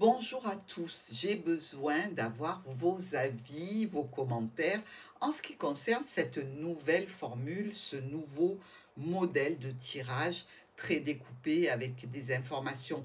Bonjour à tous, j'ai besoin d'avoir vos avis, vos commentaires en ce qui concerne cette nouvelle formule, ce nouveau modèle de tirage très découpé avec des informations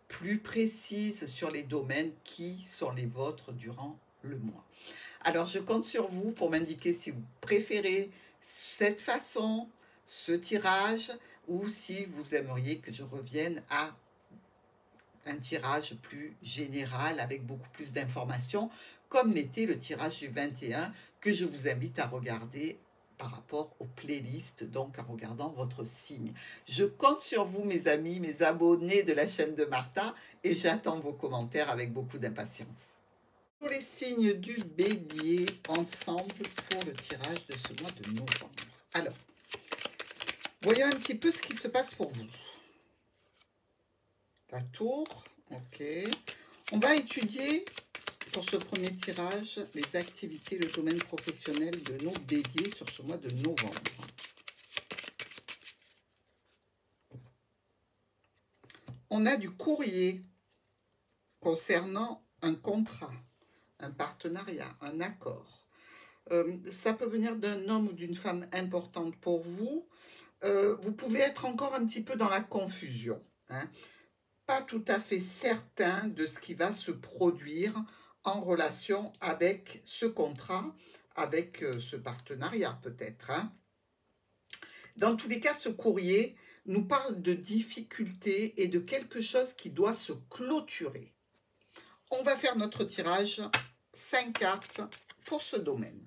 plus précises sur les domaines qui sont les vôtres durant le mois. Alors je compte sur vous pour m'indiquer si vous préférez cette façon, ce tirage, ou si vous aimeriez que je revienne à un tirage plus général avec beaucoup plus d'informations, comme l'était le tirage du 21 que je vous invite à regarder par rapport aux playlists, donc en regardant votre signe. Je compte sur vous, mes amis, mes abonnés de la chaîne de Martha, et j'attends vos commentaires avec beaucoup d'impatience. Pour les signes du bélier, ensemble pour le tirage de ce mois de novembre. Alors, voyons un petit peu ce qui se passe pour vous. La tour, ok. On va étudier pour ce premier tirage les activités, le domaine professionnel de nos béliers sur ce mois de novembre. On a du courrier concernant un contrat, un partenariat, un accord. Ça peut venir d'un homme ou d'une femme importante pour vous. Vous pouvez être encore un petit peu dans la confusion, hein. Pas tout à fait certain de ce qui va se produire en relation avec ce contrat, avec ce partenariat peut-être, hein. Dans tous les cas, ce courrier nous parle de difficultés et de quelque chose qui doit se clôturer. On va faire notre tirage 5 cartes pour ce domaine.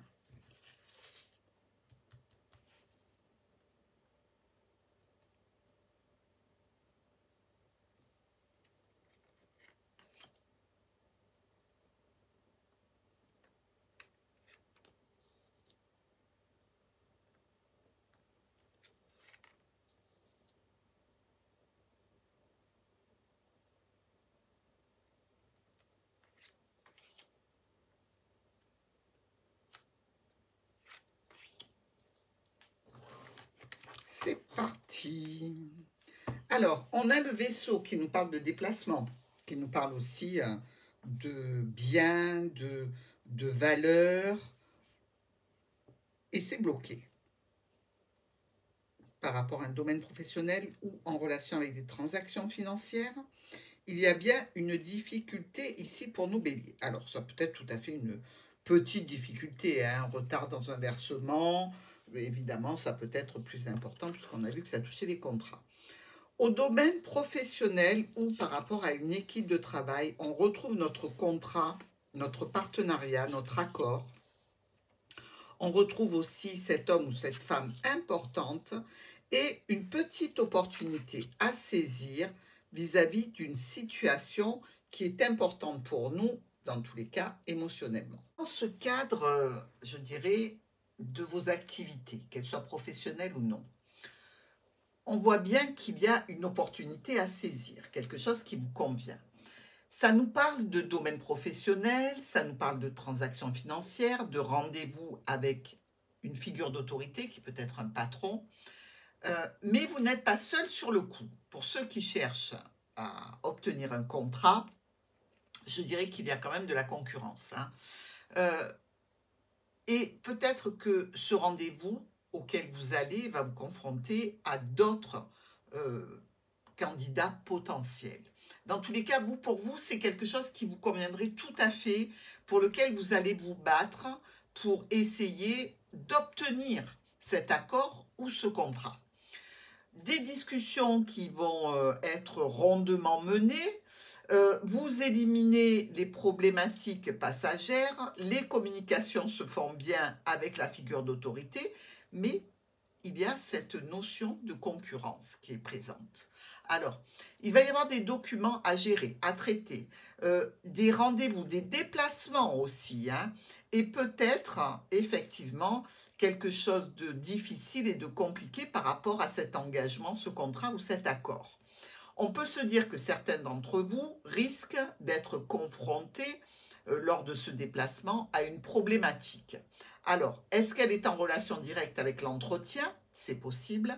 C'est parti. Alors, on a le vaisseau qui nous parle de déplacement, qui nous parle aussi de biens, de valeurs, et c'est bloqué par rapport à un domaine professionnel ou en relation avec des transactions financières. Il y a bien une difficulté ici pour nos béliers. Alors, ça peut être tout à fait une petite difficulté, hein, un retard dans un versement. Évidemment, ça peut être plus important puisqu'on a vu que ça touchait les contrats. Au domaine professionnel ou par rapport à une équipe de travail, on retrouve notre contrat, notre partenariat, notre accord. On retrouve aussi cet homme ou cette femme importante et une petite opportunité à saisir vis-à-vis d'une situation qui est importante pour nous, dans tous les cas, émotionnellement. Dans ce cadre, je dirais, de vos activités, qu'elles soient professionnelles ou non, on voit bien qu'il y a une opportunité à saisir, quelque chose qui vous convient. Ça nous parle de domaine professionnel, ça nous parle de transactions financières, de rendez-vous avec une figure d'autorité qui peut être un patron. Mais vous n'êtes pas seul sur le coup. Pour ceux qui cherchent à obtenir un contrat, je dirais qu'il y a quand même de la concurrence, hein. Et peut-être que ce rendez-vous auquel vous allez va vous confronter à d'autres candidats potentiels. Dans tous les cas, pour vous, c'est quelque chose qui vous conviendrait tout à fait, pour lequel vous allez vous battre pour essayer d'obtenir cet accord ou ce contrat. Des discussions qui vont être rondement menées, vous éliminez les problématiques passagères, les communications se font bien avec la figure d'autorité, mais il y a cette notion de concurrence qui est présente. Alors, il va y avoir des documents à gérer, à traiter, des rendez-vous, des déplacements aussi, hein, et peut-être effectivement quelque chose de difficile et de compliqué par rapport à cet engagement, ce contrat ou cet accord. On peut se dire que certains d'entre vous risquent d'être confrontés lors de ce déplacement à une problématique. Alors, est-ce qu'elle est en relation directe avec l'entretien C'est possible.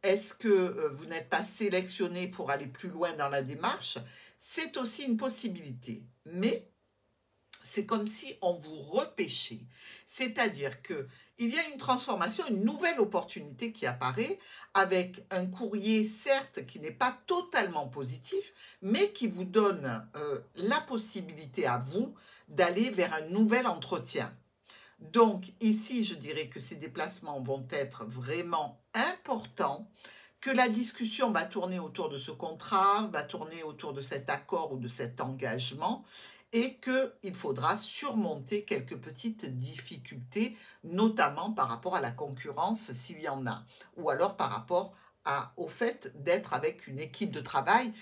Est-ce que vous n'êtes pas sélectionné pour aller plus loin dans la démarche? C'est aussi une possibilité. Mais c'est comme si on vous repêchait. C'est-à-dire qu'il y a une transformation, une nouvelle opportunité qui apparaît avec un courrier, certes, qui n'est pas totalement positif, mais qui vous donne la possibilité à vous d'aller vers un nouvel entretien. Donc ici, je dirais que ces déplacements vont être vraiment importants, que la discussion va tourner autour de ce contrat, va tourner autour de cet accord ou de cet engagement, et qu'il faudra surmonter quelques petites difficultés, notamment par rapport à la concurrence s'il y en a, ou alors par rapport au fait d'être avec une équipe de travail.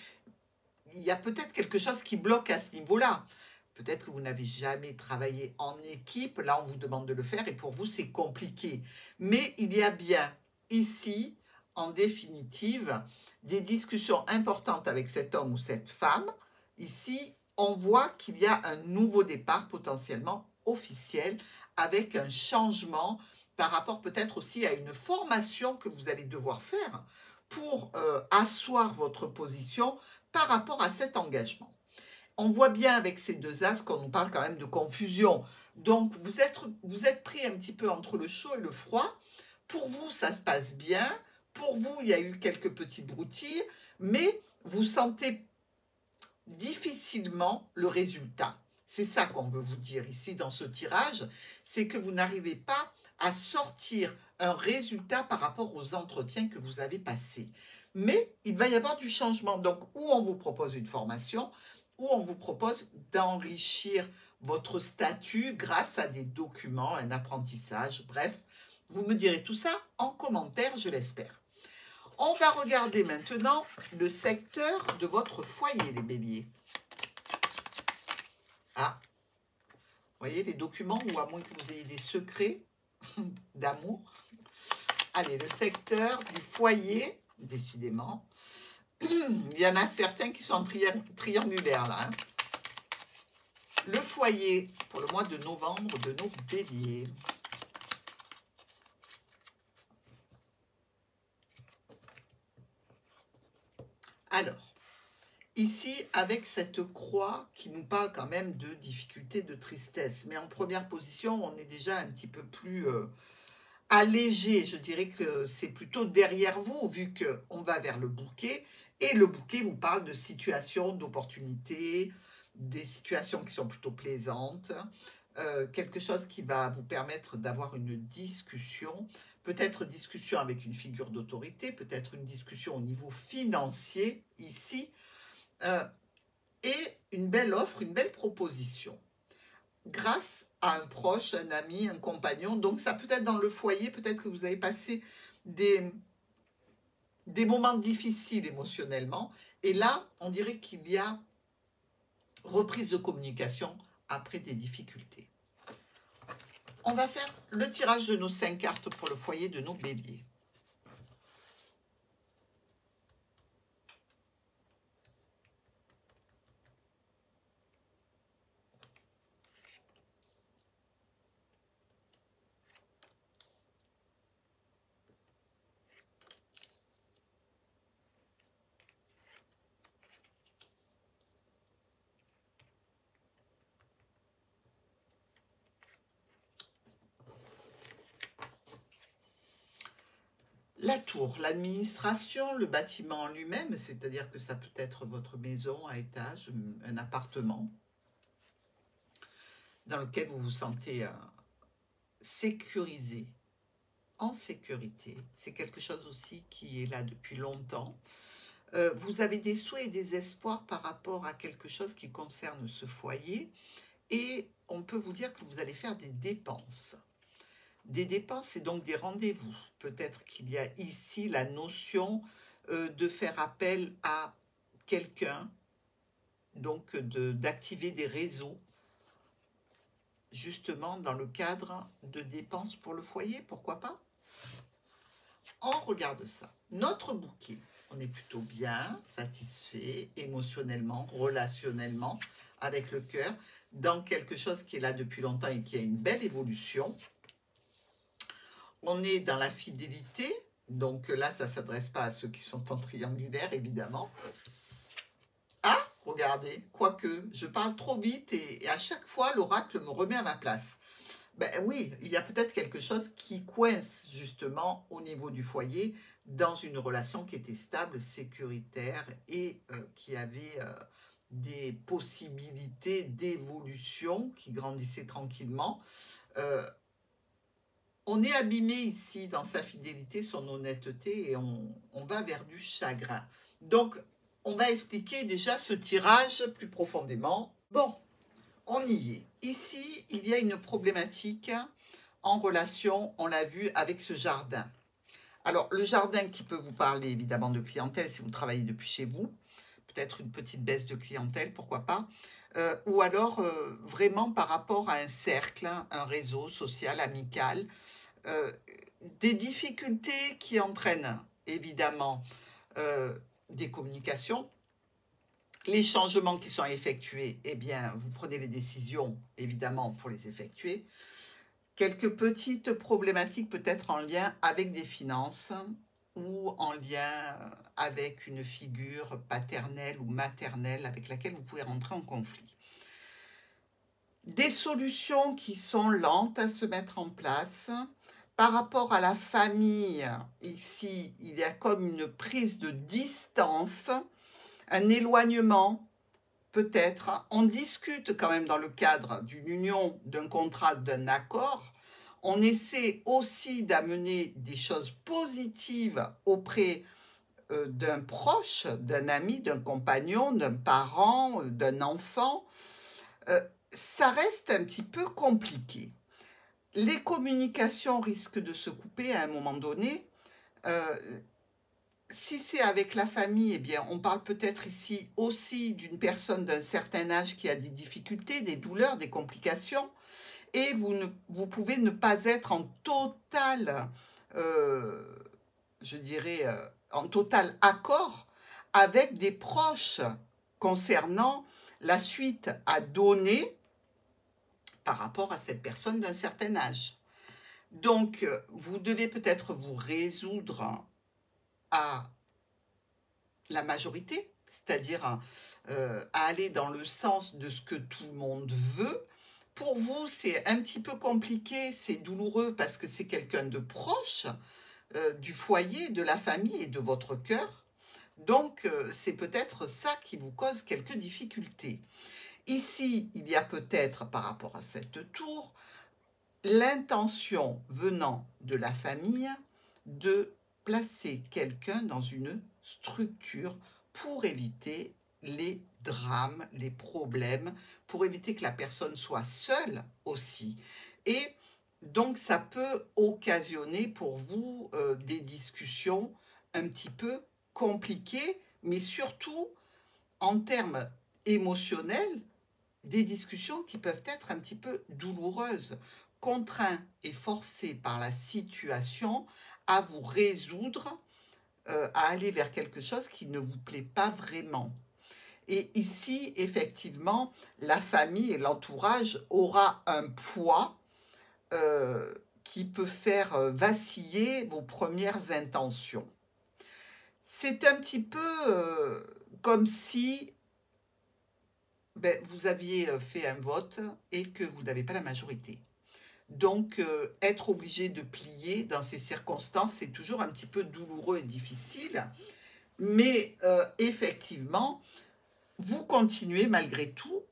Il y a peut-être quelque chose qui bloque à ce niveau-là. Peut-être que vous n'avez jamais travaillé en équipe, là on vous demande de le faire et pour vous c'est compliqué. Mais il y a bien ici, en définitive, des discussions importantes avec cet homme ou cette femme. Ici, on voit qu'il y a un nouveau départ potentiellement officiel avec un changement par rapport peut-être aussi à une formation que vous allez devoir faire pour asseoir votre position par rapport à cet engagement. On voit bien avec ces deux as qu'on nous parle quand même de confusion. Donc, vous êtes pris un petit peu entre le chaud et le froid. Pour vous, ça se passe bien. Pour vous, il y a eu quelques petites broutilles, mais vous sentez difficilement le résultat. C'est ça qu'on veut vous dire ici dans ce tirage, c'est que vous n'arrivez pas à sortir un résultat par rapport aux entretiens que vous avez passés. Mais il va y avoir du changement. Donc, où on vous propose une formation, où on vous propose d'enrichir votre statut grâce à des documents, un apprentissage, bref. Vous me direz tout ça en commentaire, je l'espère. On va regarder maintenant le secteur de votre foyer, les béliers. Ah, vous voyez les documents, ou à moins que vous ayez des secrets d'amour. Allez, le secteur du foyer, décidément. Il y en a certains qui sont triangulaires là. Hein. Le foyer pour le mois de novembre de nos béliers. Alors, ici, avec cette croix qui nous parle quand même de difficultés, de tristesse, mais en première position, on est déjà un petit peu plus allégé. Je dirais que c'est plutôt derrière vous, vu qu'on va vers le bouquet, et le bouquet vous parle de situations, d'opportunités, des situations qui sont plutôt plaisantes, quelque chose qui va vous permettre d'avoir une discussion, peut-être discussion avec une figure d'autorité, peut-être une discussion au niveau financier ici, et une belle offre, une belle proposition, grâce à un proche, un ami, un compagnon. Donc ça peut être dans le foyer, peut-être que vous avez passé des moments difficiles émotionnellement, et là, on dirait qu'il y a reprise de communication après des difficultés. On va faire le tirage de nos 5 cartes pour le foyer de nos béliers. La tour, l'administration, le bâtiment en lui-même, c'est-à-dire que ça peut être votre maison à étage, un appartement, dans lequel vous vous sentez sécurisé, en sécurité. C'est quelque chose aussi qui est là depuis longtemps. Vous avez des souhaits et des espoirs par rapport à quelque chose qui concerne ce foyer, et on peut vous dire que vous allez faire des dépenses. Des dépenses et donc des rendez-vous. Peut-être qu'il y a ici la notion de faire appel à quelqu'un, donc d'activer des réseaux, justement dans le cadre de dépenses pour le foyer, pourquoi pas? On regarde ça. Notre bouquet, on est plutôt bien satisfait émotionnellement, relationnellement, avec le cœur, dans quelque chose qui est là depuis longtemps et qui a une belle évolution. On est dans la fidélité. Donc là, ça ne s'adresse pas à ceux qui sont en triangulaire, évidemment. Ah, regardez, quoique, je parle trop vite et à chaque fois, l'oracle me remet à ma place. Ben oui, il y a peut-être quelque chose qui coince justement au niveau du foyer dans une relation qui était stable, sécuritaire et qui avait des possibilités d'évolution qui grandissaient tranquillement. Euh, on est abîmé ici dans sa fidélité, son honnêteté et on va vers du chagrin. Donc, on va expliquer déjà ce tirage plus profondément. Bon, on y est. Ici, il y a une problématique en relation, on l'a vu, avec ce jardin. Alors, le jardin qui peut vous parler évidemment de clientèle si vous travaillez depuis chez vous, peut-être une petite baisse de clientèle, pourquoi pas, ou alors vraiment par rapport à un cercle, un réseau social, amical, euh, des difficultés qui entraînent évidemment euh, des communications. Les changements qui sont effectués, eh bien, vous prenez les décisions, évidemment, pour les effectuer. Quelques petites problématiques peut-être en lien avec des finances ou en lien avec une figure paternelle ou maternelle avec laquelle vous pouvez rentrer en conflit. Des solutions qui sont lentes à se mettre en place. Par rapport à la famille, ici, il y a comme une prise de distance, un éloignement, peut-être. On discute quand même dans le cadre d'une union, d'un contrat, d'un accord. On essaie aussi d'amener des choses positives auprès d'un proche, d'un ami, d'un compagnon, d'un parent, d'un enfant. Ça reste un petit peu compliqué. Les communications risquent de se couper à un moment donné. Si c'est avec la famille, eh bien, on parle peut-être ici aussi d'une personne d'un certain âge qui a des difficultés, des douleurs, des complications, et vous pouvez ne pas être en total, je dirais, en total accord avec des proches concernant la suite à donner par rapport à cette personne d'un certain âge. Donc, vous devez peut-être vous résoudre à la majorité, c'est-à-dire à aller dans le sens de ce que tout le monde veut. Pour vous, c'est un petit peu compliqué, c'est douloureux parce que c'est quelqu'un de proche du foyer, de la famille et de votre cœur. Donc, c'est peut-être ça qui vous cause quelques difficultés. Ici, il y a peut-être, par rapport à cette tour, l'intention venant de la famille de placer quelqu'un dans une structure pour éviter les drames, les problèmes, pour éviter que la personne soit seule aussi. Et donc, ça peut occasionner pour vous des discussions un petit peu compliquées, mais surtout en termes émotionnels, des discussions qui peuvent être un petit peu douloureuses, contraints et forcés par la situation à vous résoudre, à aller vers quelque chose qui ne vous plaît pas vraiment. Et ici, effectivement, la famille et l'entourage aura un poids qui peut faire vaciller vos premières intentions. C'est un petit peu comme si vous aviez fait un vote et que vous n'avez pas la majorité. Donc, être obligé de plier dans ces circonstances, c'est toujours un petit peu douloureux et difficile. Mais effectivement, vous continuez malgré tout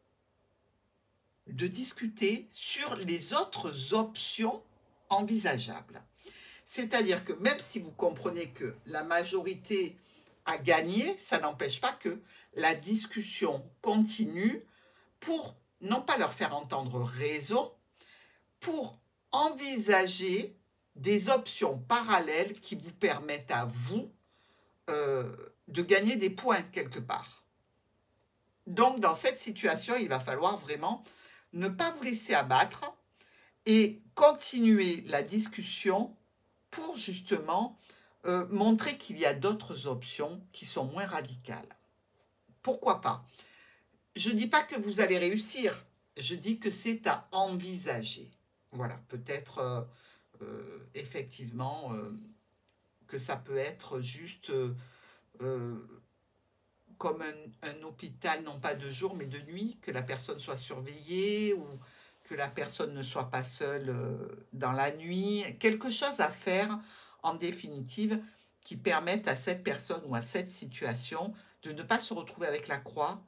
de discuter sur les autres options envisageables. C'est-à-dire que même si vous comprenez que la majorité a gagné, ça n'empêche pas que la discussion continue pour non pas leur faire entendre raison, pour envisager des options parallèles qui vous permettent à vous de gagner des points quelque part. Donc, dans cette situation, il va falloir vraiment ne pas vous laisser abattre et continuer la discussion pour justement montrer qu'il y a d'autres options qui sont moins radicales. Pourquoi pas? Je ne dis pas que vous allez réussir, je dis que c'est à envisager. Voilà, peut-être effectivement que ça peut être juste comme un hôpital, non pas de jour mais de nuit, que la personne soit surveillée ou que la personne ne soit pas seule dans la nuit. Quelque chose à faire, en définitive, qui permette à cette personne ou à cette situation de ne pas se retrouver avec la croix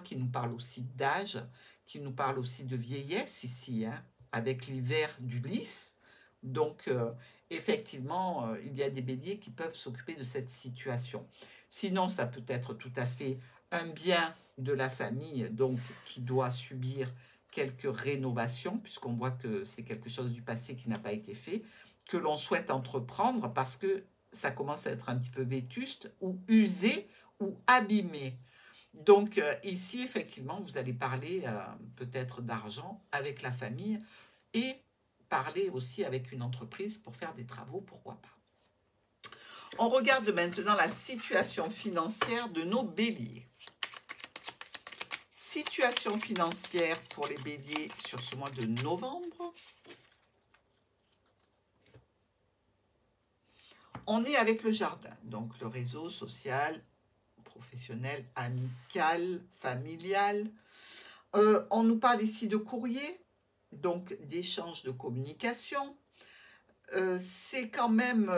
qui nous parle aussi d'âge, qui nous parle aussi de vieillesse ici, hein, avec l'hiver du lys. Donc, effectivement, il y a des béliers qui peuvent s'occuper de cette situation. Sinon, ça peut être tout à fait un bien de la famille, donc qui doit subir quelques rénovations, puisqu'on voit que c'est quelque chose du passé qui n'a pas été fait, que l'on souhaite entreprendre parce que ça commence à être un petit peu vétuste ou usé ou abîmé. Donc ici, effectivement, vous allez parler peut-être d'argent avec la famille et parler aussi avec une entreprise pour faire des travaux, pourquoi pas. On regarde maintenant la situation financière de nos béliers. Situation financière pour les béliers sur ce mois de novembre. On est avec le jardin, donc le réseau social, professionnel, amical, familial. On nous parle ici de courrier, donc d'échange de communication. C'est quand même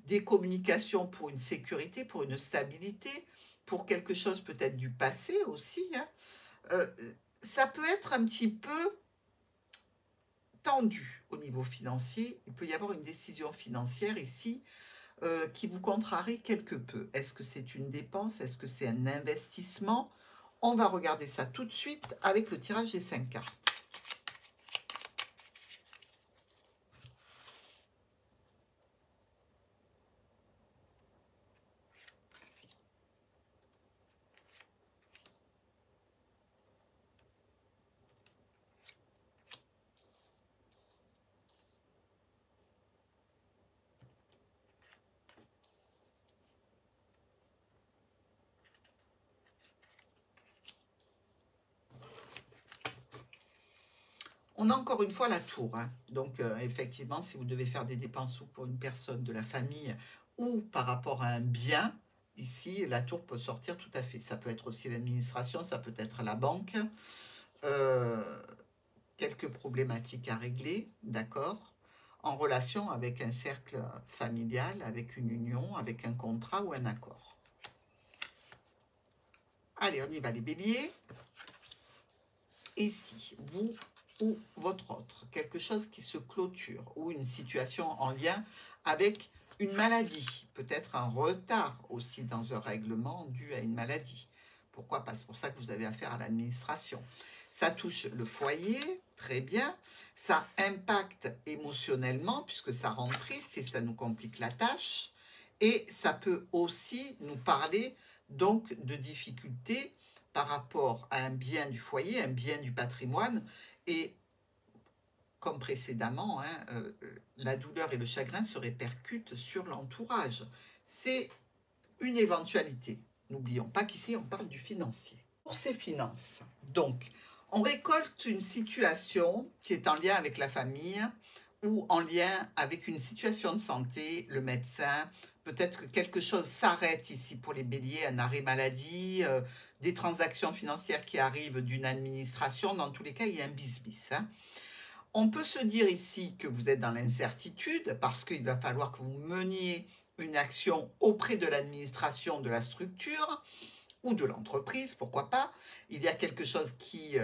des communications pour une sécurité, pour une stabilité, pour quelque chose peut-être du passé aussi. Hein. Ça peut être un petit peu tendu au niveau financier. Il peut y avoir une décision financière ici qui vous contrarie quelque peu. Est-ce que c'est une dépense? Est-ce que c'est un investissement? On va regarder ça tout de suite avec le tirage des 5 cartes. On a encore une fois la tour. Hein. Donc, effectivement, si vous devez faire des dépenses ou pour une personne de la famille ou par rapport à un bien, ici, la tour peut sortir tout à fait. Ça peut être aussi l'administration, ça peut être la banque. Quelques problématiques à régler, d'accord, en relation avec un cercle familial, avec une union, avec un contrat ou un accord. Allez, on y va les béliers. Ici, vous ou votre autre, quelque chose qui se clôture ou une situation en lien avec une maladie, peut-être un retard aussi dans un règlement dû à une maladie. Pourquoi pas? C'est pour ça que vous avez affaire à l'administration. Ça touche le foyer, très bien. Ça impacte émotionnellement puisque ça rend triste et ça nous complique la tâche. Et ça peut aussi nous parler donc de difficultés par rapport à un bien du foyer, un bien du patrimoine. Et comme précédemment, hein, la douleur et le chagrin se répercutent sur l'entourage. C'est une éventualité. N'oublions pas qu'ici, on parle du financier. Pour ces finances, donc, on récolte une situation qui est en lien avec la famille ou en lien avec une situation de santé, le médecin. Peut-être que quelque chose s'arrête ici pour les béliers, un arrêt maladie, des transactions financières qui arrivent d'une administration. Dans tous les cas, il y a un bis-bis. Hein. On peut se dire ici que vous êtes dans l'incertitude parce qu'il va falloir que vous meniez une action auprès de l'administration de la structure ou de l'entreprise, pourquoi pas. Il y a quelque chose qui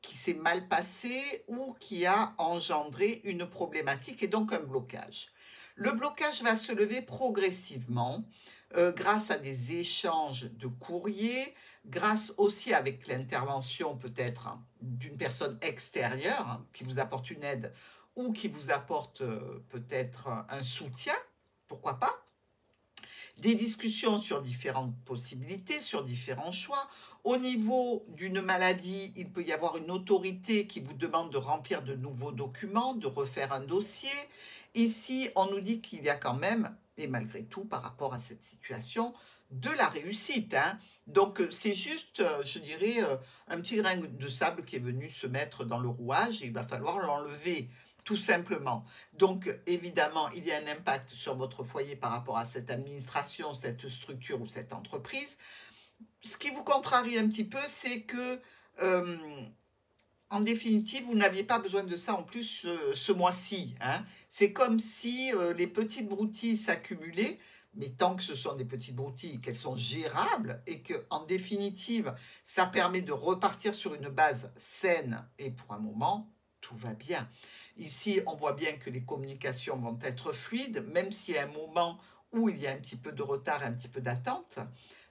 s'est mal passé ou qui a engendré une problématique et donc un blocage. Le blocage va se lever progressivement grâce à des échanges de courriers, grâce aussi avec l'intervention peut-être d'une personne extérieure qui vous apporte une aide ou qui vous apporte peut-être un soutien, pourquoi pas. Des discussions sur différentes possibilités, sur différents choix. Au niveau d'une maladie, il peut y avoir une autorité qui vous demande de remplir de nouveaux documents, de refaire un dossier. Ici, on nous dit qu'il y a quand même, et malgré tout, par rapport à cette situation, de la réussite, hein. Donc, c'est juste, je dirais, un petit grain de sable qui est venu se mettre dans le rouage et il va falloir l'enlever, tout simplement. Donc, évidemment, il y a un impact sur votre foyer par rapport à cette administration, cette structure ou cette entreprise. Ce qui vous contrarie un petit peu, c'est que, euh, en définitive, vous n'aviez pas besoin de ça en plus ce mois-ci, hein. C'est comme si les petites broutilles s'accumulaient, mais tant que ce sont des petites broutilles, qu'elles sont gérables et que, en définitive, ça permet de repartir sur une base saine et pour un moment, tout va bien. Ici, on voit bien que les communications vont être fluides, même s'il y a un moment où il y a un petit peu de retard, un petit peu d'attente.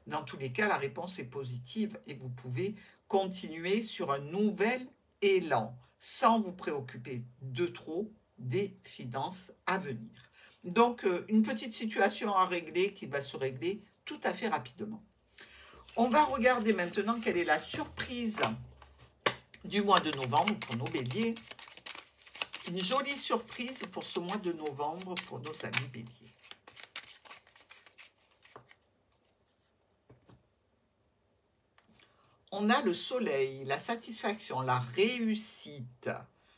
Dans tous les cas, la réponse est positive et vous pouvez continuer sur un nouvel élan, sans vous préoccuper de trop des finances à venir. Donc, une petite situation à régler qui va se régler tout à fait rapidement. On va regarder maintenant quelle est la surprise du mois de novembre pour nos béliers. Une jolie surprise pour ce mois de novembre pour nos amis béliers. On a le soleil, la satisfaction, la réussite,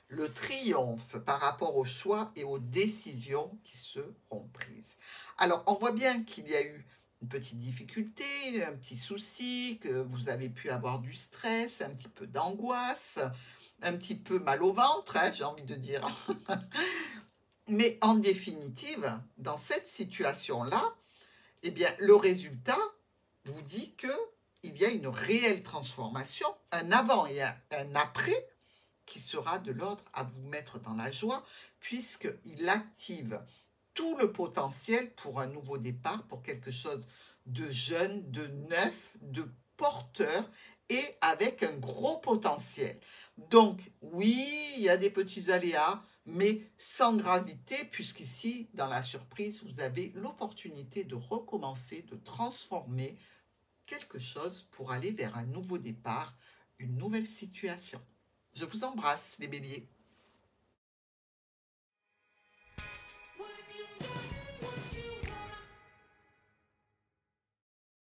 le triomphe par rapport aux choix et aux décisions qui seront prises. Alors, on voit bien qu'il y a eu une petite difficulté, un petit souci, que vous avez pu avoir du stress, un petit peu d'angoisse, un petit peu mal au ventre, hein, j'ai envie de dire. Mais en définitive, dans cette situation-là, eh bien, le résultat vous dit que il y a une réelle transformation, un avant et un après, qui sera de l'ordre à vous mettre dans la joie, puisqu'il active tout le potentiel pour un nouveau départ, pour quelque chose de jeune, de neuf, de porteur, et avec un gros potentiel. Donc, oui, il y a des petits aléas, mais sans gravité, puisqu'ici, dans la surprise, vous avez l'opportunité de recommencer, de transformer quelque chose pour aller vers un nouveau départ, une nouvelle situation. Je vous embrasse, les béliers.